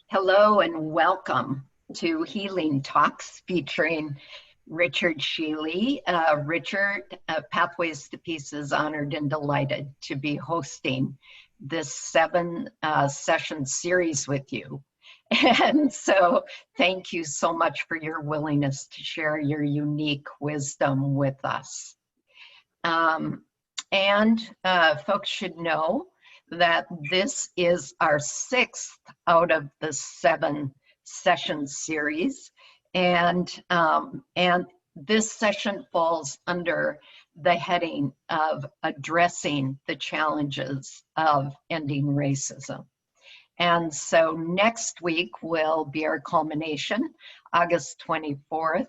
Hello and welcome to Healing Talks featuring Richard Shealey. Richard, Pathways to Peace is honored and delighted to be hosting this seven session series with you. And so thank you so much for your willingness to share your unique wisdom with us. Folks should know that this is our sixth out of the seven session series. And this session falls under the heading of addressing the challenges of ending racism. And so next week will be our culmination, August 24th.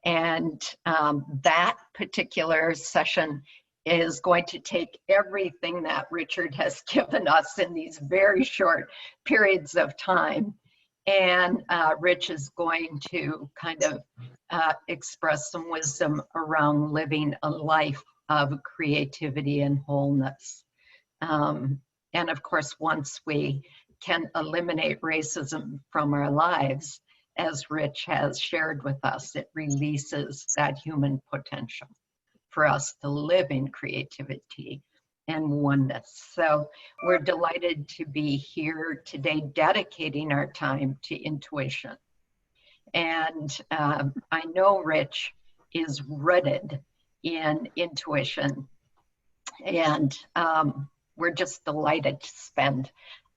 And that particular session is going to take everything that Richard has given us in these very short periods of time. And Rich is going to kind of express some wisdom around living a life of creativity and wholeness. And of course, once we can eliminate racism from our lives, as Rich has shared with us, it releases that human potential for us to live in creativity and oneness. So we're delighted to be here today, dedicating our time to intuition. And I know Rich is rooted in intuition, and we're just delighted to spend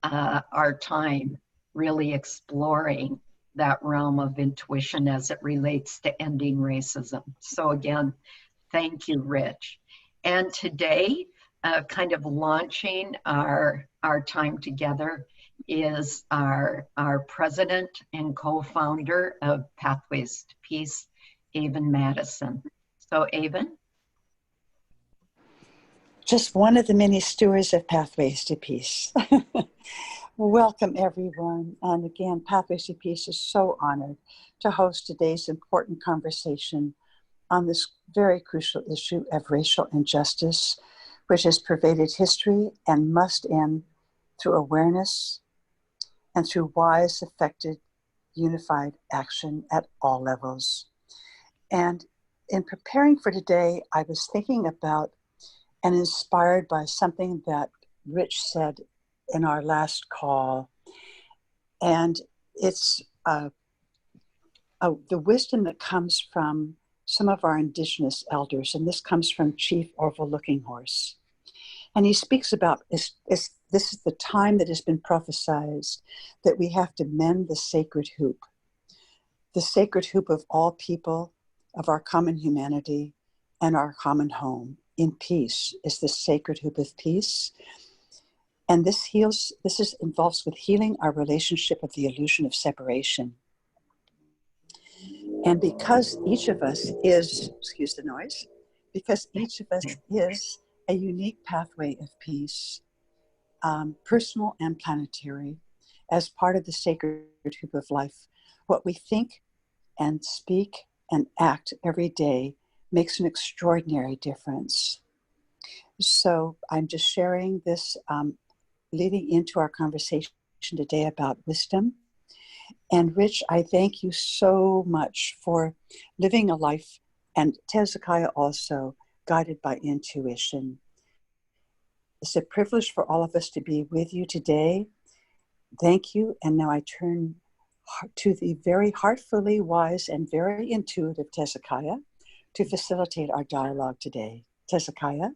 our time really exploring that realm of intuition as it relates to ending racism. So again, thank you, Rich. And today, kind of launching our time together is our president and co-founder of Pathways to Peace, Avon Madison. So Avon? Just one of the many stewards of Pathways to Peace. Welcome, everyone. And again, Pathways to Peace is so honored to host today's important conversation on this very crucial issue of racial injustice, which has pervaded history and must end through awareness and through wise, effective, unified action at all levels. And in preparing for today, I was thinking about and inspired by something that Rich said in our last call. And it's the wisdom that comes from some of our indigenous elders, and this comes from Chief Orville Looking Horse. And he speaks about this is the time that has been prophesied that we have to mend the sacred hoop of all people, of our common humanity, and our common home. In peace is the sacred hoop of peace. And this involves with healing our relationship with the illusion of separation. And because each of us is, excuse the noise, because each of us is a unique pathway of peace, personal and planetary, as part of the sacred hoop of life, what we think and speak and act every day makes an extraordinary difference. So I'm just sharing this leading into our conversation today about wisdom. And Rich, I thank you so much for living a life, and Hezekiah also, guided by intuition. It's a privilege for all of us to be with you today. Thank you. And now I turn to the very heartfully wise and very intuitive Hezekiah to facilitate our dialogue today. Hezekiah?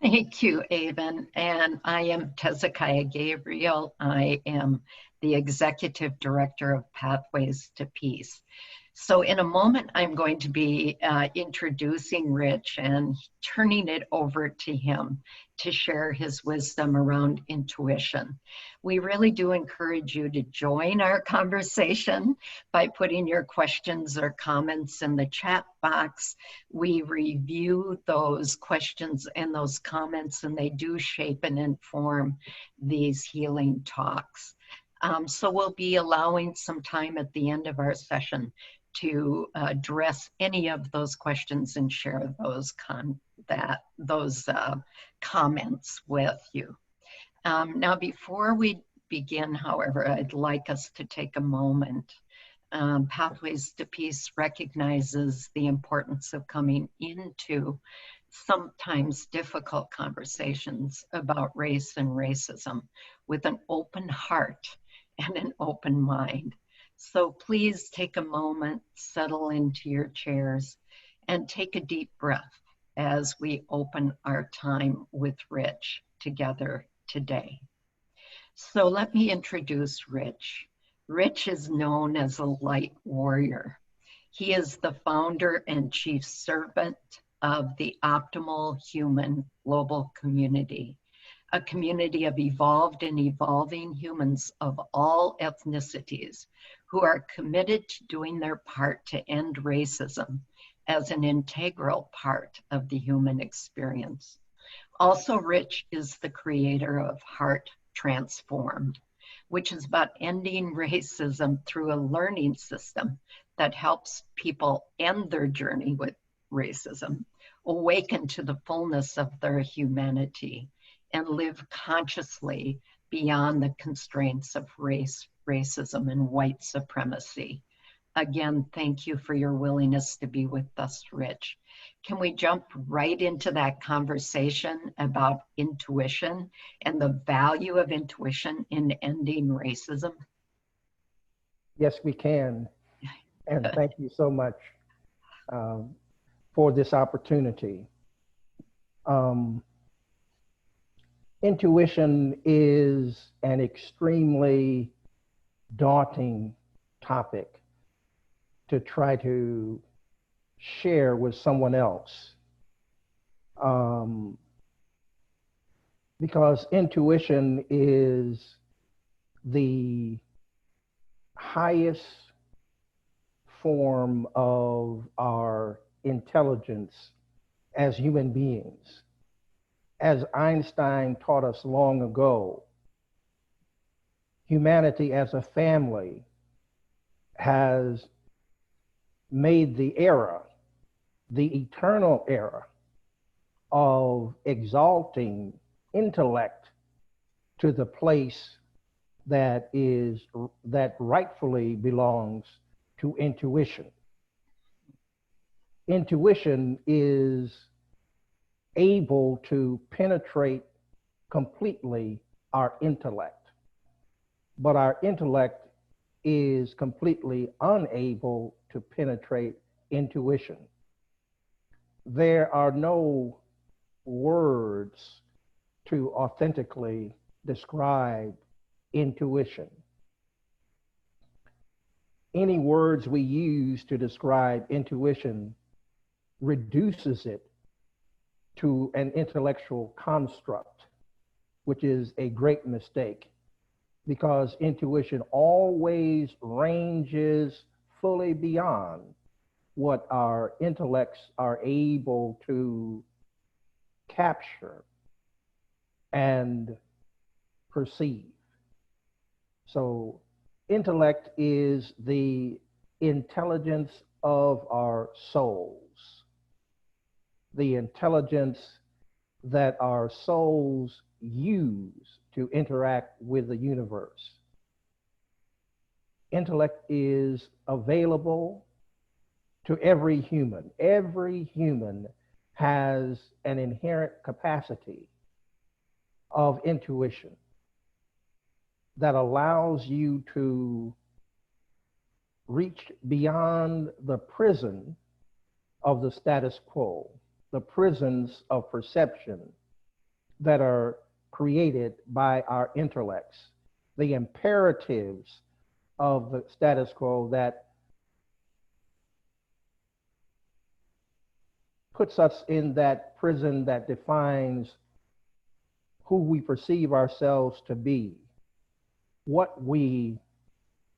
Thank you, Avon. And I am Hezekiah Gabriel. I am the Executive Director of Pathways to Peace. So in a moment, I'm going to be introducing Rich and turning it over to him to share his wisdom around intuition. We really do encourage you to join our conversation by putting your questions or comments in the chat box. We review those questions and those comments, and they do shape and inform these healing talks. So we'll be allowing some time at the end of our session to address any of those questions and share those comments with you. Now, before we begin, however, I'd like us to take a moment. Pathways to Peace recognizes the importance of coming into sometimes difficult conversations about race and racism with an open heart and an open mind. So please take a moment, settle into your chairs, and take a deep breath as we open our time with Rich together today. So let me introduce Rich. Rich is known as a light warrior. He is the founder and chief servant of the Optimal Human Global Community, a community of evolved and evolving humans of all ethnicities who are committed to doing their part to end racism as an integral part of the human experience. Also, Rich is the creator of Heart Transformed, which is about ending racism through a learning system that helps people end their journey with racism, awaken to the fullness of their humanity, and live consciously beyond the constraints of race, racism, and white supremacy. Again, thank you for your willingness to be with us, Rich. Can we jump right into that conversation about intuition and the value of intuition in ending racism? Yes, we can. And thank you so much for this opportunity. Intuition is an extremely daunting topic to try to share with someone else. Because intuition is the highest form of our intelligence as human beings. As Einstein taught us long ago, humanity as a family has made the era, the eternal era of exalting intellect to the place that rightfully belongs to intuition. Intuition is able to penetrate completely our intellect, but our intellect is completely unable to penetrate intuition. There are no words to authentically describe intuition. Any words we use to describe intuition reduces it to an intellectual construct, which is a great mistake, because intuition always ranges fully beyond what our intellects are able to capture and perceive. So intellect is the intelligence of our souls, the intelligence that our souls use to interact with the universe. Intellect is available to every human. Every human has an inherent capacity of intuition that allows you to reach beyond the prison of the status quo, the prisons of perception that are created by our intellects, the imperatives of the status quo that puts us in that prison that defines who we perceive ourselves to be, what we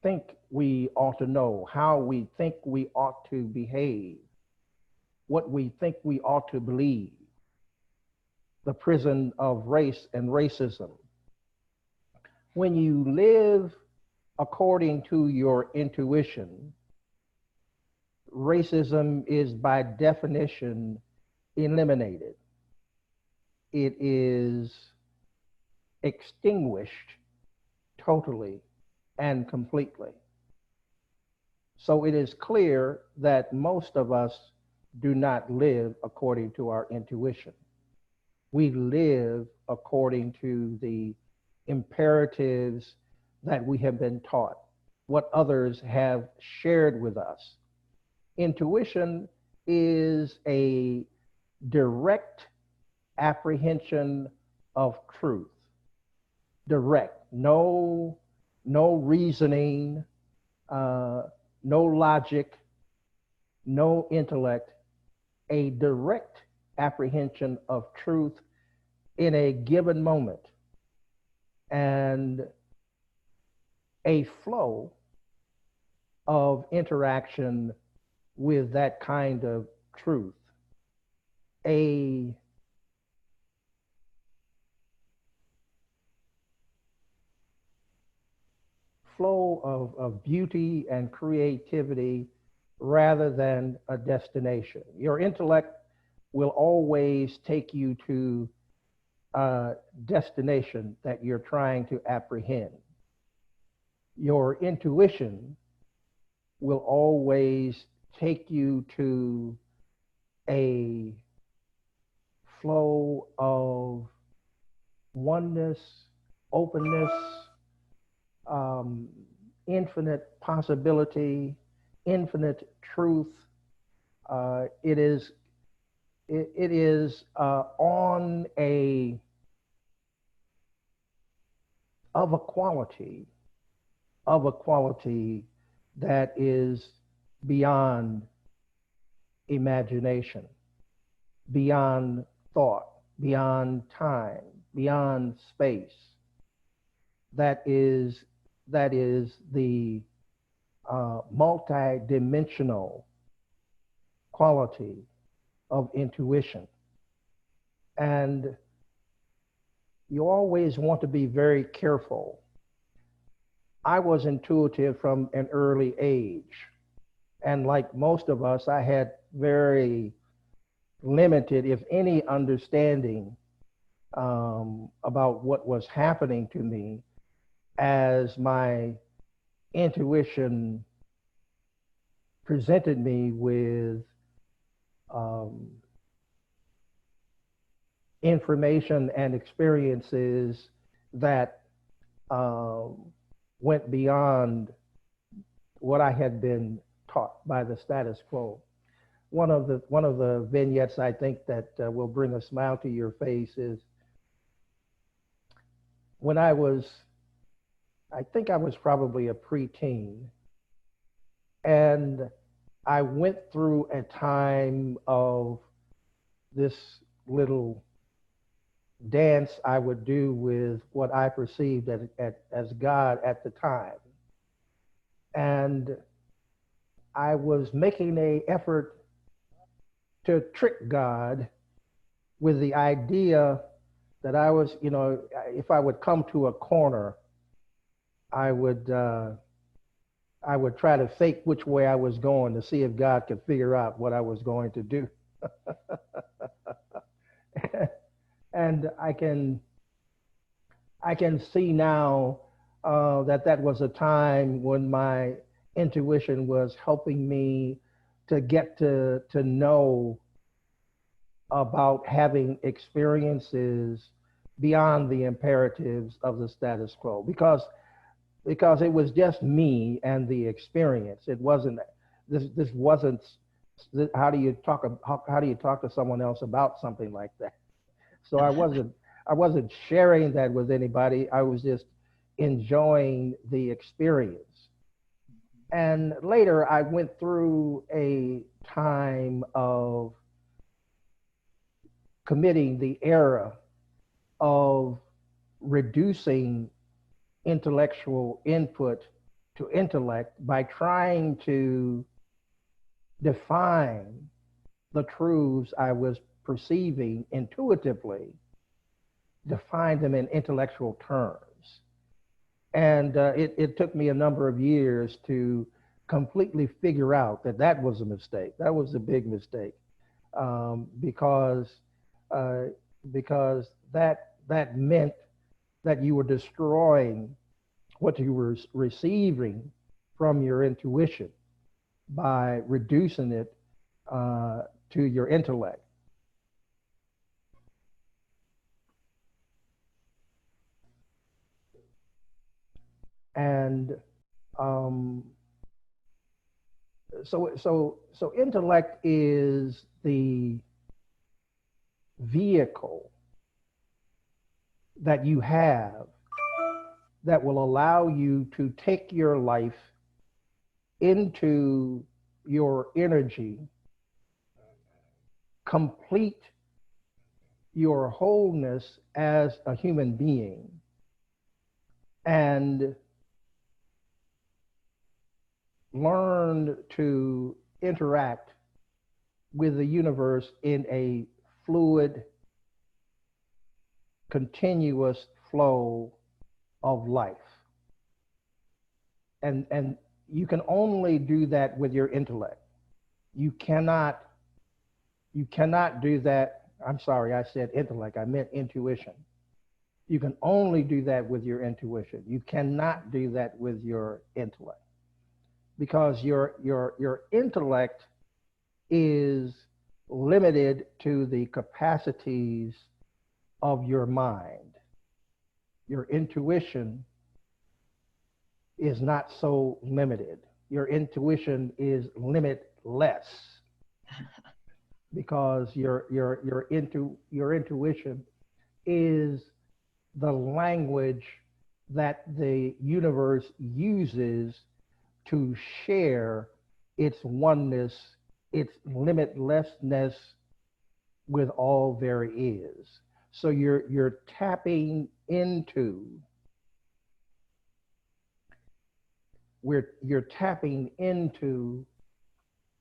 think we ought to know, how we think we ought to behave, what we think we ought to believe, the prison of race and racism. When you live according to your intuition, racism is by definition eliminated. It is extinguished totally and completely. So it is clear that most of us do not live according to our intuition. We live according to the imperatives that we have been taught, what others have shared with us. Intuition is a direct apprehension of truth. Direct, no reasoning, no logic, no intellect, a direct apprehension of truth in a given moment, and a flow of interaction with that kind of truth, a flow of beauty and creativity rather than a destination. Your intellect will always take you to a destination that you're trying to apprehend. Your intuition will always take you to a flow of oneness, openness, infinite possibility, infinite truth. It is on a of a quality that is beyond imagination, beyond thought, beyond time, beyond space. That is the multi-dimensional quality of intuition. And you always want to be very careful. I was intuitive from an early age. And like most of us, I had very limited, if any, understanding about what was happening to me as my intuition presented me with information and experiences that went beyond what I had been taught by the status quo. One of the vignettes I think that will bring a smile to your face is when I think I was probably a preteen, and I went through a time of this little dance I would do with what I perceived as God at the time. And I was making an effort to trick God with the idea that I was, if I would come to a corner, I would try to fake which way I was going to see if God could figure out what I was going to do. And I can see now that was a time when my intuition was helping me to get to know about having experiences beyond the imperatives of the status quo, because it was just me and the experience. It wasn't this wasn't how do you talk to someone else about something like that? So I wasn't sharing that with anybody. I was just enjoying the experience. And later I went through a time of committing the error of reducing intellectual input to intellect by trying to define the truths I was perceiving intuitively, define them in intellectual terms. And it took me a number of years to completely figure out that was a mistake. That was a big mistake, because that meant that you were destroying what you were receiving from your intuition by reducing it to your intellect. And so intellect is the vehicle that you have that will allow you to take your life into your energy, complete your wholeness as a human being, and learn to interact with the universe in a fluid, continuous flow of life. And you can only do that with your intellect. You cannot do that. I'm sorry, I said intellect. I meant intuition. You can only do that with your intuition. You cannot do that with your intellect, because your intellect is limited to the capacities of your mind. Your intuition is not so limited. Your intuition is limitless, because your intuition is the language that the universe uses to share its oneness, its limitlessness with all there is. So you're tapping into you're tapping into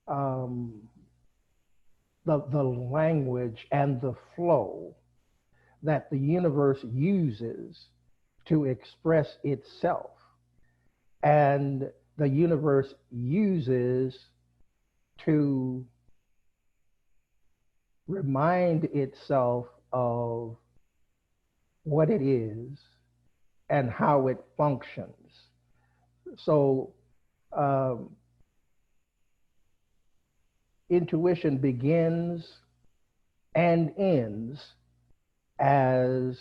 the language and the flow that the universe uses to express itself, and the universe uses to remind itself of what it is and how it functions. So intuition begins and ends as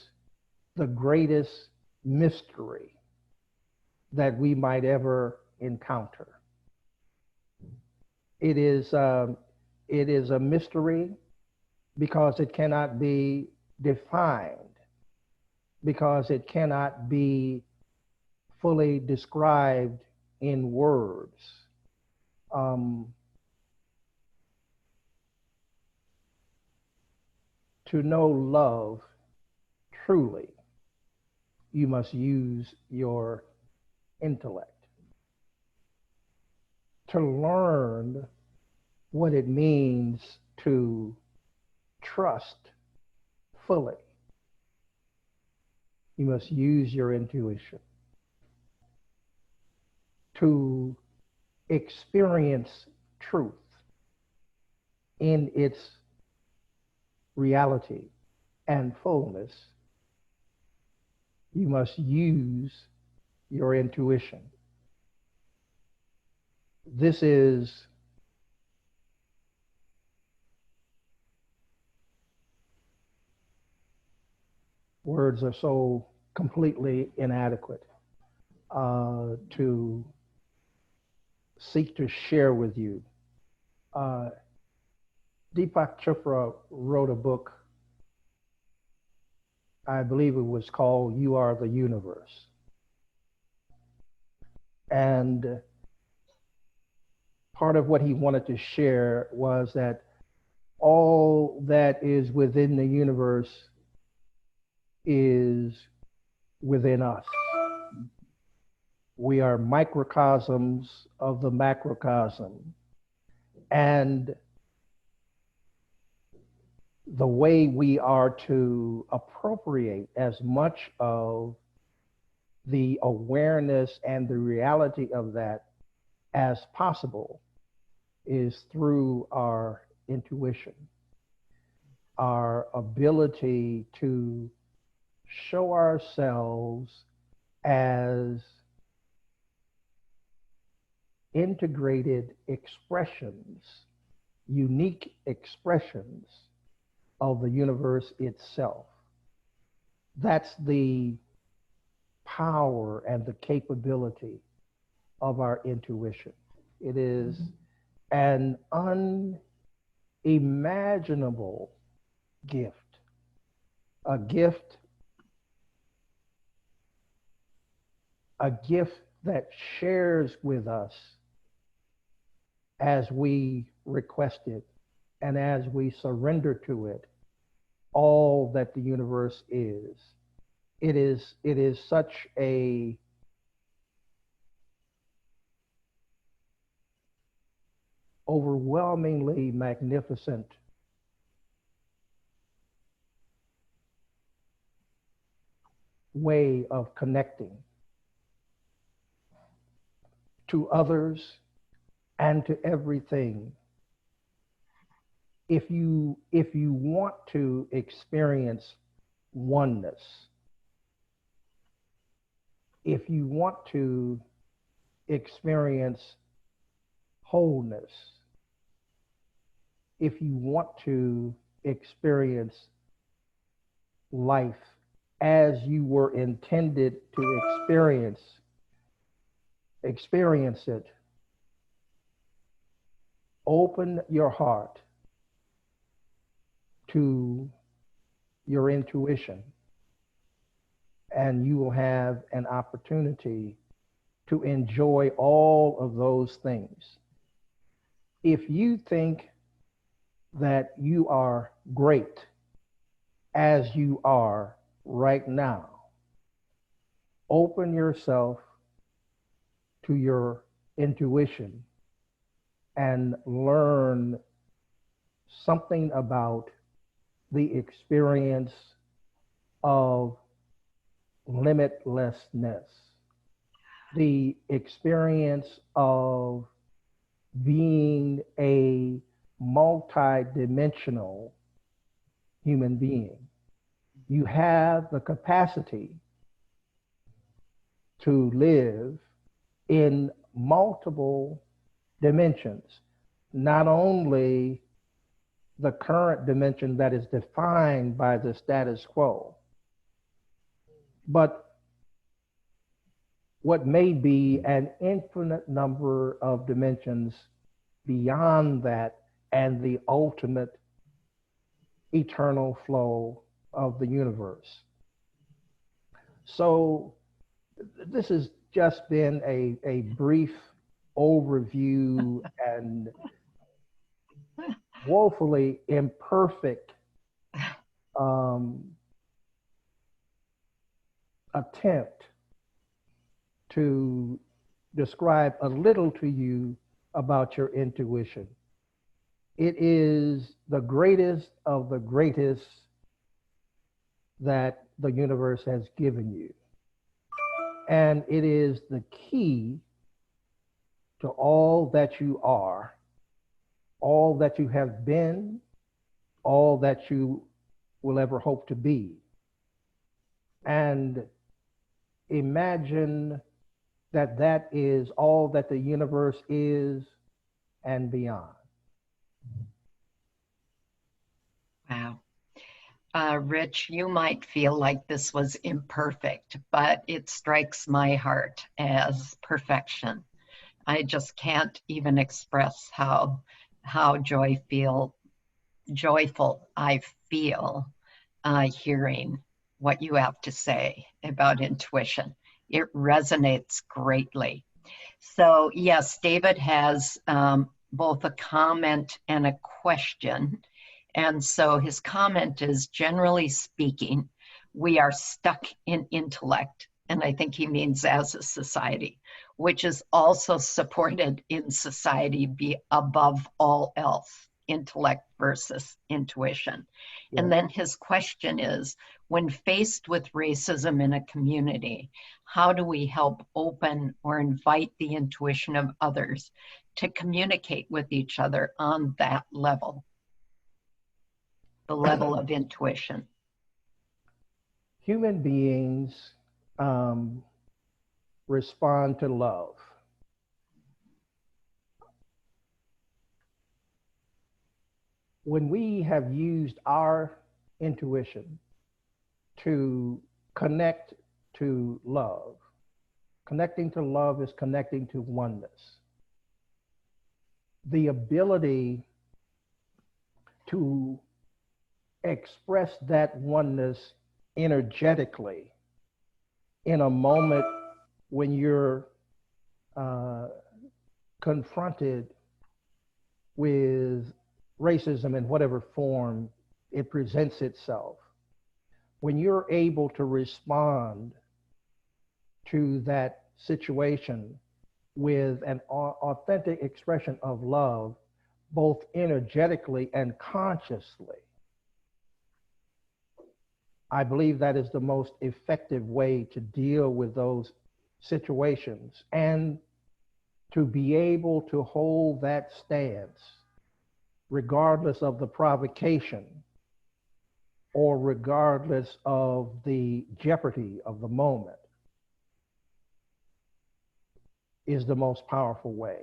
the greatest mystery that we might ever encounter. It is a mystery because it cannot be defined, because it cannot be fully described in words. To know love truly, you must use your intellect. To learn what it means to trust fully, you must use your intuition. To experience truth in its reality and fullness, you must use your intuition. This is words are so completely inadequate to seek to share with you. Deepak Chopra wrote a book, I believe it was called You Are the Universe. And part of what he wanted to share was that all that is within the universe is within us. We are microcosms of the macrocosm. And the way we are to appropriate as much of the awareness and the reality of that as possible is through our intuition, our ability to show ourselves as integrated expressions, unique expressions of the universe itself. That's the power and the capability of our intuition. It is an unimaginable gift, a gift, a gift that shares with us as we request it and as we surrender to it all that the universe is. It is such a overwhelmingly magnificent way of connecting to others and to everything. If you want to experience oneness, if you want to experience wholeness, if you want to experience life as you were intended to experience it, open your heart to your intuition, and you will have an opportunity to enjoy all of those things. If you think that you are great as you are right now, open yourself to your intuition and learn something about the experience of limitlessness, the experience of being a multi-dimensional human being. You have the capacity to live in multiple dimensions, not only the current dimension that is defined by the status quo, but what may be an infinite number of dimensions beyond that and the ultimate eternal flow of the universe. So this has just been a brief overview and woefully imperfect attempt to describe a little to you about your intuition. It is the greatest of the greatest that the universe has given you. And it is the key to all that you are, all that you have been, all that you will ever hope to be. And imagine that that is all that the universe is and beyond. Wow. Rich, you might feel like this was imperfect, but it strikes my heart as perfection. I just can't even express how joyful I feel hearing what you have to say about intuition. It resonates greatly. So yes, David has both a comment and a question. And so his comment is, generally speaking, we are stuck in intellect, and I think he means as a society, which is also supported in society above all else, intellect versus intuition. Yeah. And then his question is, when faced with racism in a community, how do we help open or invite the intuition of others to communicate with each other on that level? The level of intuition. Human beings respond to love. when we have used our intuition to connect to love, connecting to love is connecting to oneness. The ability to express that oneness energetically in a moment when you're confronted with racism in whatever form it presents itself, when you're able to respond to that situation with an authentic expression of love, both energetically and consciously, I believe that is the most effective way to deal with those situations, and to be able to hold that stance regardless of the provocation or regardless of the jeopardy of the moment is the most powerful way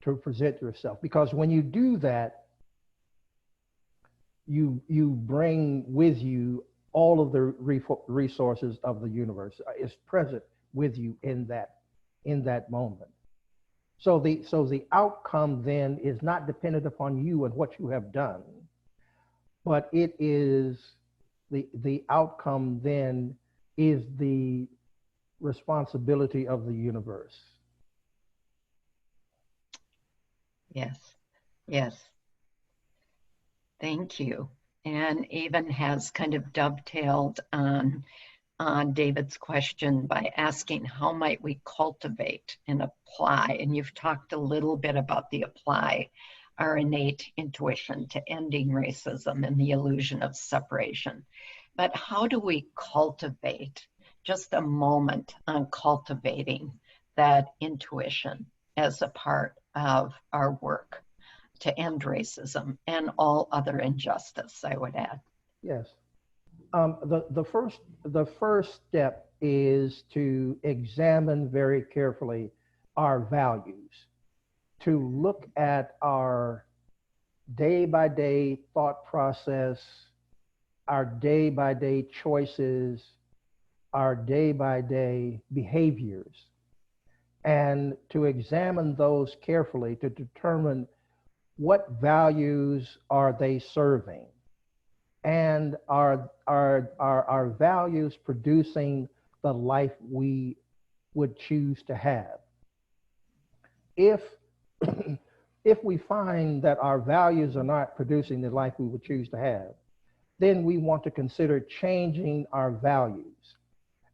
to present yourself. Because when you do that, you bring with you all of the resources of the universe is present with you in that moment. So the outcome then is not dependent upon you and what you have done, but it is the outcome then is the responsibility of the universe. Yes, yes. Thank you. And Avon has kind of dovetailed on David's question by asking how might we cultivate and apply, and you've talked a little bit about the apply our innate intuition to ending racism and the illusion of separation. But how do we cultivate, just a moment on cultivating that intuition as a part of our work to end racism and all other injustice, I would add? Yes. The first step is to examine very carefully our values, to look at our day-by-day thought process, our day-by-day choices, our day-by-day behaviors, and to examine those carefully to determine what values are they serving, and are values producing the life we would choose to have. If if we find that our values are not producing the life we would choose to have, then we want to consider changing our values.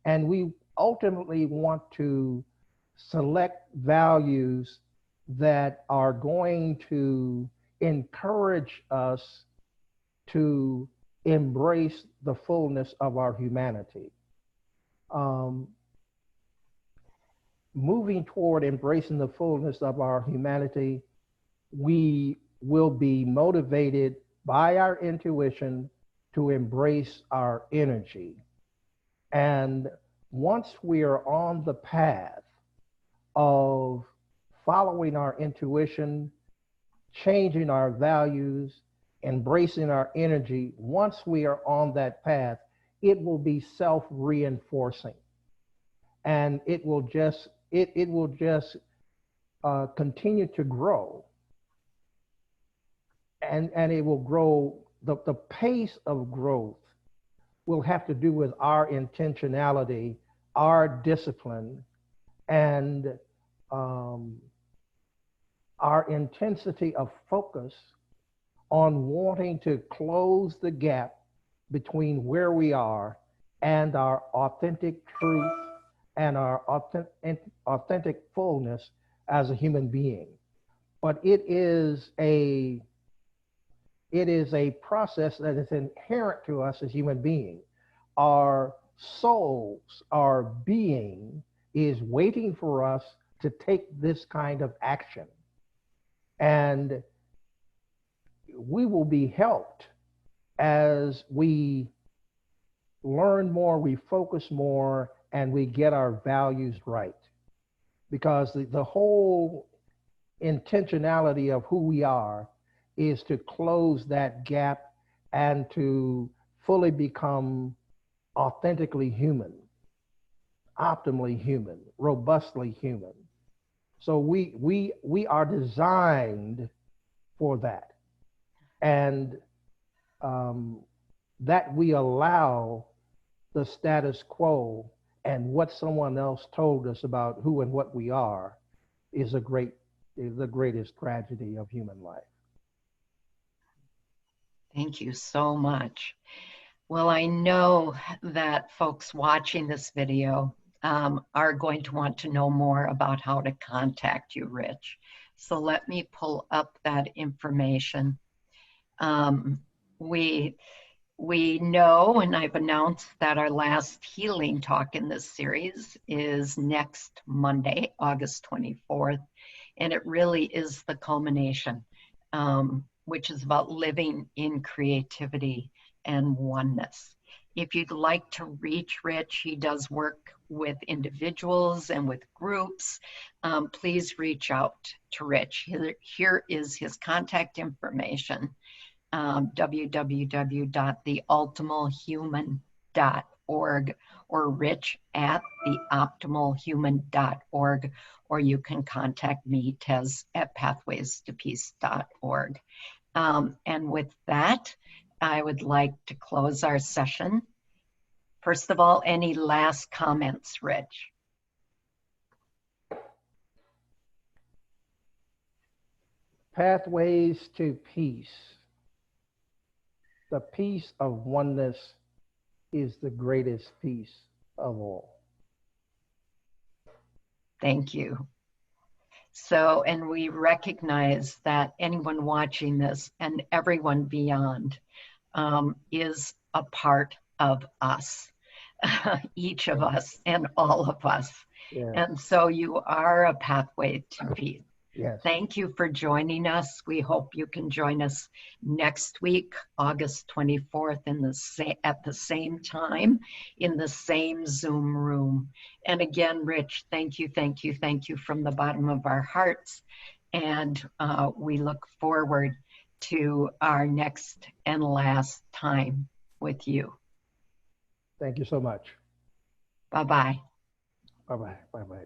And we ultimately want to select values that are going to encourage us to embrace the fullness of our humanity. Moving toward embracing the fullness of our humanity, we will be motivated by our intuition to embrace our energy. And once we are on the path of following our intuition, changing our values, embracing our energy, once we are on that path, it will be self-reinforcing. And it will just continue to grow. And it will grow, the pace of growth will have to do with our intentionality, our discipline, and our intensity of focus on wanting to close the gap between where we are and our authentic truth and our authentic fullness as a human being. But it is a process that is inherent to us as human beings. Our souls, our being is waiting for us to take this kind of action. And we will be helped as we learn more, we focus more, and we get our values right. Because the whole intentionality of who we are is to close that gap and to fully become authentically human, optimally human, robustly human. So we are designed for that, and that we allow the status quo and what someone else told us about who and what we are is the greatest tragedy of human life. Thank you so much. Well, I know that folks watching this video are going to want to know more about how to contact you, Rich. So let me pull up that information. We know, and I've announced that our last healing talk in this series is next Monday, August 24th, and it really is the culmination, which is about living in creativity and oneness. If you'd like to reach Rich, he does work with individuals and with groups. Please reach out to Rich. Here is his contact information. www.theoptimalhuman.org or rich@theoptimalhuman.org, or you can contact me, Tez, at pathwaystopeace.org. And with that, I would like to close our session. First of all, any last comments, Rich? Pathways to peace. The peace of oneness is the greatest peace of all. Thank you. So, and we recognize that anyone watching this and everyone beyond is a part of us, each of us and all of us. Yeah. And so you are a pathway to peace. Yes. Thank you for joining us. We hope you can join us next week, August 24th, at the same time, in the same Zoom room. And again, Rich, thank you from the bottom of our hearts. And we look forward to our next and last time with you. Thank you so much. Bye-bye. Bye-bye. Bye-bye.